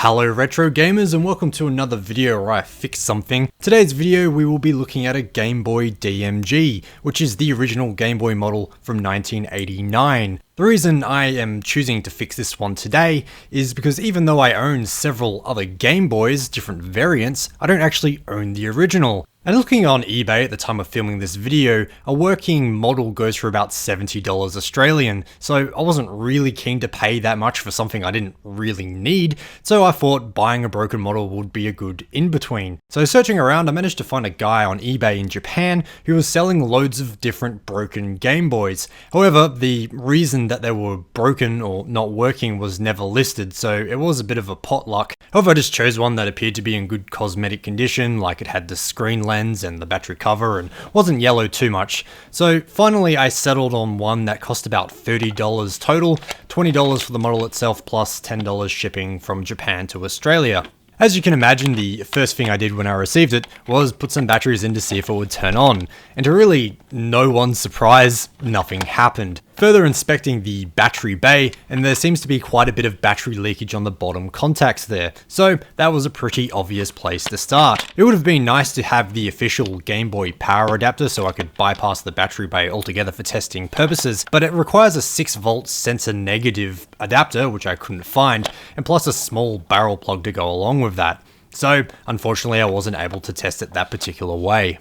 Hello retro gamers and welcome to another video where I fix something. Today's video we will be looking at a Game Boy DMG, which is the original Game Boy model from 1989. The reason I am choosing to fix this one today is because even though I own several other Game Boys, different variants, I don't actually own the original. And looking on eBay at the time of filming this video, a working model goes for about $70 Australian, so I wasn't really keen to pay that much for something I didn't really need, so I thought buying a broken model would be a good in-between. So searching around, I managed to find a guy on eBay in Japan who was selling loads of different broken Game Boys. However, the reason that they were broken or not working was never listed, so it was a bit of a potluck. However, I just chose one that appeared to be in good cosmetic condition, like it had the screen lens and the battery cover and wasn't yellow too much. So finally I settled on one that cost about $30 total, $20 for the model itself plus $10 shipping from Japan to Australia. As you can imagine, the first thing I did when I received it was put some batteries in to see if it would turn on, and to really no one's surprise, nothing happened. Further inspecting the battery bay, and there seems to be quite a bit of battery leakage on the bottom contacts there, so that was a pretty obvious place to start. It would have been nice to have the official Game Boy power adapter so I could bypass the battery bay altogether for testing purposes, but it requires a 6-volt sensor negative adapter, which I couldn't find, and plus a small barrel plug to go along with that. So unfortunately I wasn't able to test it that particular way.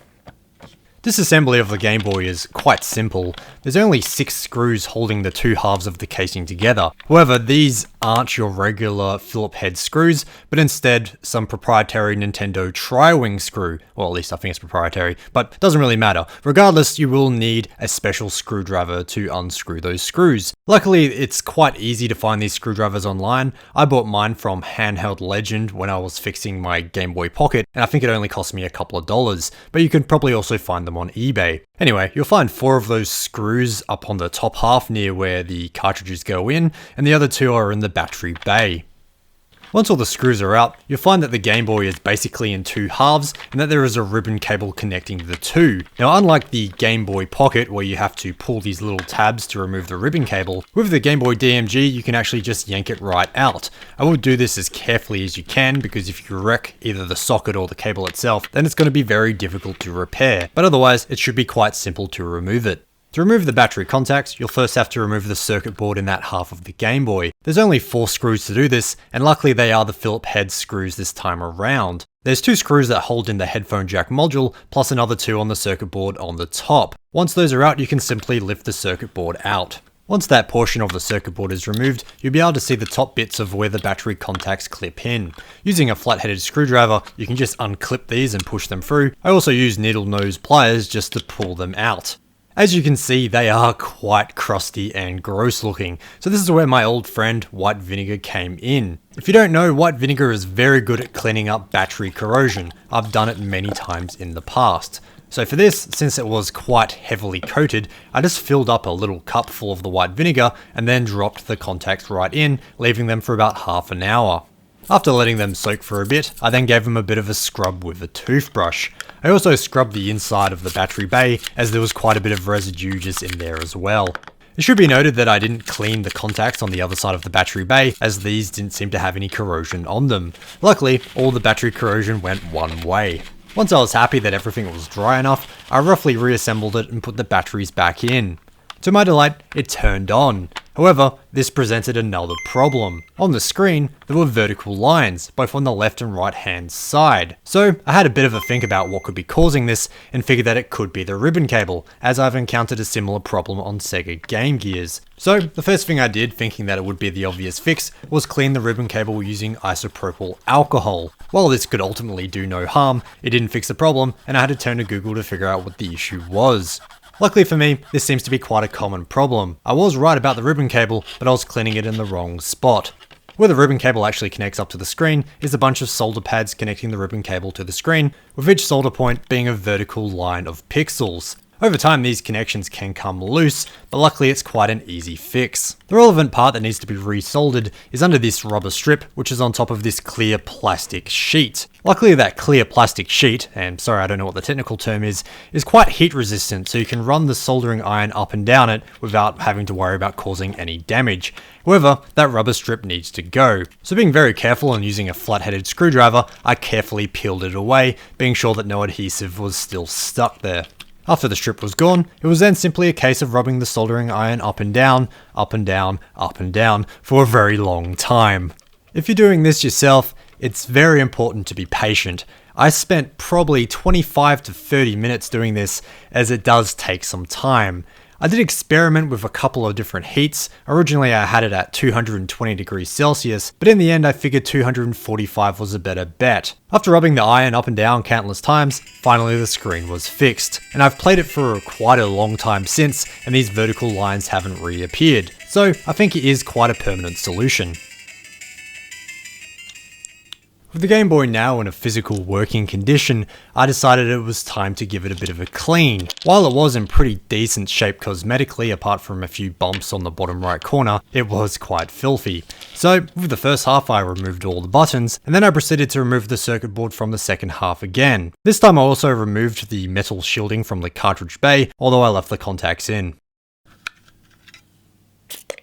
Disassembly of the Game Boy is quite simple. There's only 6 screws holding the two halves of the casing together. However, these aren't your regular Phillips head screws, but instead some proprietary Nintendo tri-wing screw. Well, at least I think it's proprietary, but it doesn't really matter. Regardless, you will need a special screwdriver to unscrew those screws. Luckily, it's quite easy to find these screwdrivers online. I bought mine from Handheld Legend when I was fixing my Game Boy Pocket, and I think it only cost me a couple of dollars, but you can probably also find them on eBay. Anyway, you'll find 4 of those screws up on the top half near where the cartridges go in, and the other 2 are in the battery bay. Once all the screws are out, you'll find that the Game Boy is basically in 2 halves and that there is a ribbon cable connecting the 2. Now, unlike the Game Boy Pocket where you have to pull these little tabs to remove the ribbon cable, with the Game Boy DMG you can actually just yank it right out. I would do this as carefully as you can because if you wreck either the socket or the cable itself, then it's going to be very difficult to repair, but otherwise it should be quite simple to remove it. To remove the battery contacts, you'll first have to remove the circuit board in that half of the Game Boy. There's only 4 screws to do this, and luckily they are the Phillips head screws this time around. There's 2 screws that hold in the headphone jack module, plus another 2 on the circuit board on the top. Once those are out, you can simply lift the circuit board out. Once that portion of the circuit board is removed, you'll be able to see the top bits of where the battery contacts clip in. Using a flat-headed screwdriver, you can just unclip these and push them through. I also use needle nose pliers just to pull them out. As you can see, they are quite crusty and gross looking, so this is where my old friend white vinegar came in. If you don't know, white vinegar is very good at cleaning up battery corrosion. I've done it many times in the past. So for this, since it was quite heavily coated, I just filled up a little cup full of the white vinegar and then dropped the contacts right in, leaving them for about half an hour. After letting them soak for a bit, I then gave them a bit of a scrub with a toothbrush. I also scrubbed the inside of the battery bay as there was quite a bit of residue just in there as well. It should be noted that I didn't clean the contacts on the other side of the battery bay as these didn't seem to have any corrosion on them. Luckily, all the battery corrosion went one way. Once I was happy that everything was dry enough, I roughly reassembled it and put the batteries back in. To my delight, it turned on. However, this presented another problem. On the screen, there were vertical lines, both on the left and right hand side. So I had a bit of a think about what could be causing this and figured that it could be the ribbon cable, as I've encountered a similar problem on Sega Game Gears. So the first thing I did, thinking that it would be the obvious fix, was clean the ribbon cable using isopropyl alcohol. While this could ultimately do no harm, it didn't fix the problem, and I had to turn to Google to figure out what the issue was. Luckily for me, this seems to be quite a common problem. I was right about the ribbon cable, but I was cleaning it in the wrong spot. Where the ribbon cable actually connects up to the screen is a bunch of solder pads connecting the ribbon cable to the screen, with each solder point being a vertical line of pixels. Over time, these connections can come loose, but luckily it's quite an easy fix. The relevant part that needs to be resoldered is under this rubber strip, which is on top of this clear plastic sheet. Luckily that clear plastic sheet, and sorry I don't know what the technical term is quite heat resistant, so you can run the soldering iron up and down it without having to worry about causing any damage. However, that rubber strip needs to go. So being very careful and using a flat-headed screwdriver, I carefully peeled it away, being sure that no adhesive was still stuck there. After the strip was gone, it was then simply a case of rubbing the soldering iron up and down, up and down, up and down for a very long time. If you're doing this yourself, it's very important to be patient. I spent probably 25 to 30 minutes doing this, as it does take some time. I did experiment with a couple of different heats. Originally I had it at 220 degrees Celsius, but in the end I figured 245 was a better bet. After rubbing the iron up and down countless times, finally the screen was fixed. And I've played it for quite a long time since, and these vertical lines haven't reappeared. So I think it is quite a permanent solution. With the Game Boy now in a physical working condition, I decided it was time to give it a bit of a clean. While it was in pretty decent shape cosmetically, apart from a few bumps on the bottom right corner, it was quite filthy. So with the first half I removed all the buttons, and then I proceeded to remove the circuit board from the second half again. This time I also removed the metal shielding from the cartridge bay, although I left the contacts in.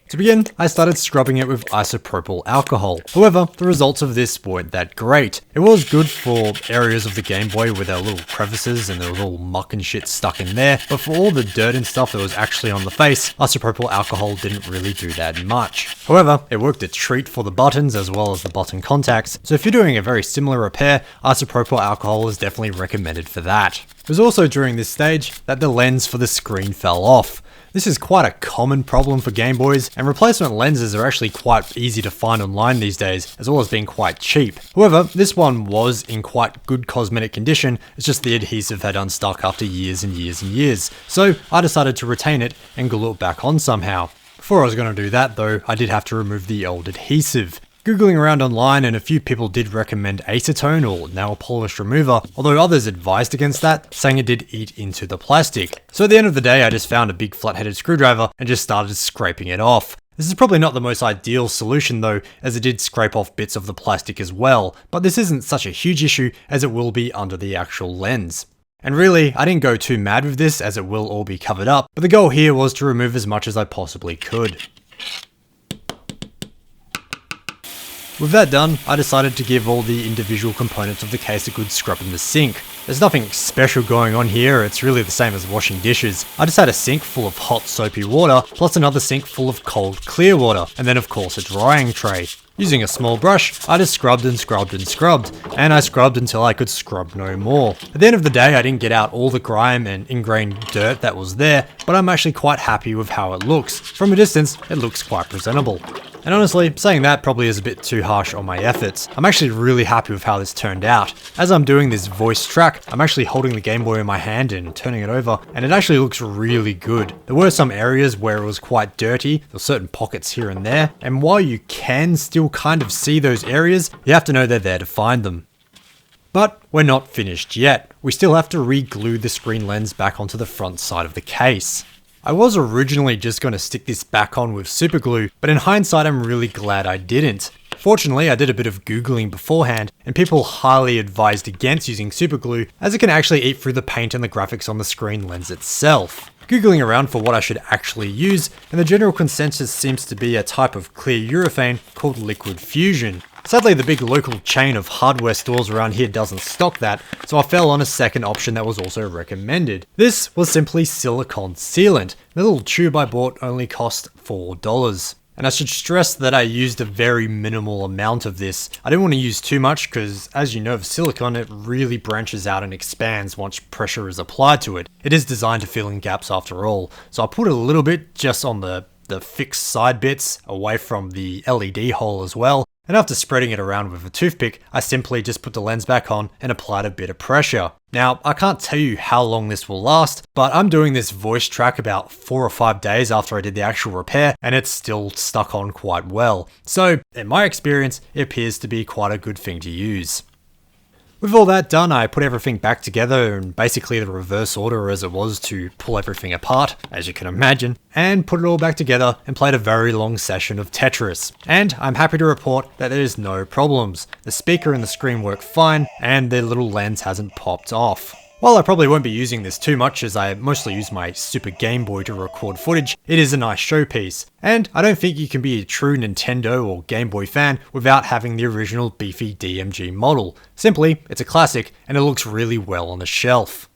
To begin, I started scrubbing it with isopropyl alcohol. However, the results of this weren't that great. It was good for areas of the Game Boy where there were little crevices and there was all muck and shit stuck in there, but for all the dirt and stuff that was actually on the face, isopropyl alcohol didn't really do that much. However, it worked a treat for the buttons as well as the button contacts, so if you're doing a very similar repair, isopropyl alcohol is definitely recommended for that. It was also during this stage that the lens for the screen fell off. This is quite a common problem for Game Boys, and replacement lenses are actually quite easy to find online these days, as well as being quite cheap. However, this one was in quite good cosmetic condition, it's just the adhesive had unstuck after years and years and years. So I decided to retain it and glue it back on somehow. Before I was going to do that though, I did have to remove the old adhesive. Googling around online, and a few people did recommend acetone or nail polish remover, although others advised against that, saying it did eat into the plastic. So at the end of the day I just found a big flat-headed screwdriver and just started scraping it off. This is probably not the most ideal solution though, as it did scrape off bits of the plastic as well, but this isn't such a huge issue as it will be under the actual lens. And really, I didn't go too mad with this as it will all be covered up, but the goal here was to remove as much as I possibly could. With that done, I decided to give all the individual components of the case a good scrub in the sink. There's nothing special going on here, it's really the same as washing dishes. I just had a sink full of hot soapy water, plus another sink full of cold clear water, and then of course a drying tray. Using a small brush, I just scrubbed and scrubbed and scrubbed, and I scrubbed until I could scrub no more. At the end of the day, I didn't get out all the grime and ingrained dirt that was there, but I'm actually quite happy with how it looks. From a distance, it looks quite presentable. And honestly, saying that probably is a bit too harsh on my efforts. I'm actually really happy with how this turned out. As I'm doing this voice track, I'm actually holding the Game Boy in my hand and turning it over, and it actually looks really good. There were some areas where it was quite dirty, there were certain pockets here and there, and while you can still kind of see those areas, you have to know they're there to find them. But we're not finished yet. We still have to re-glue the screen lens back onto the front side of the case. I was originally just going to stick this back on with super glue, but in hindsight I'm really glad I didn't. Fortunately, I did a bit of googling beforehand, and people highly advised against using super glue as it can actually eat through the paint and the graphics on the screen lens itself. Googling around for what I should actually use, and the general consensus seems to be a type of clear urethane called liquid fusion. Sadly, the big local chain of hardware stores around here doesn't stock that, so I fell on a second option that was also recommended. This was simply silicone sealant. The little tube I bought only cost $4. And I should stress that I used a very minimal amount of this. I didn't want to use too much because, as you know, with silicone, it really branches out and expands once pressure is applied to it. It is designed to fill in gaps after all, so I put a little bit just on the fixed side bits away from the LED hole as well. And after spreading it around with a toothpick, I simply just put the lens back on and applied a bit of pressure. Now, I can't tell you how long this will last, but I'm doing this voice track about 4 or 5 days after I did the actual repair, and it's still stuck on quite well. So, in my experience, it appears to be quite a good thing to use. With all that done, I put everything back together in basically the reverse order as it was to pull everything apart, as you can imagine, and put it all back together and played a very long session of Tetris. And I'm happy to report that there's no problems. The speaker and the screen work fine, and the little lens hasn't popped off. While I probably won't be using this too much as I mostly use my Super Game Boy to record footage, it is a nice showpiece. And I don't think you can be a true Nintendo or Game Boy fan without having the original beefy DMG model. Simply, it's a classic and it looks really well on the shelf.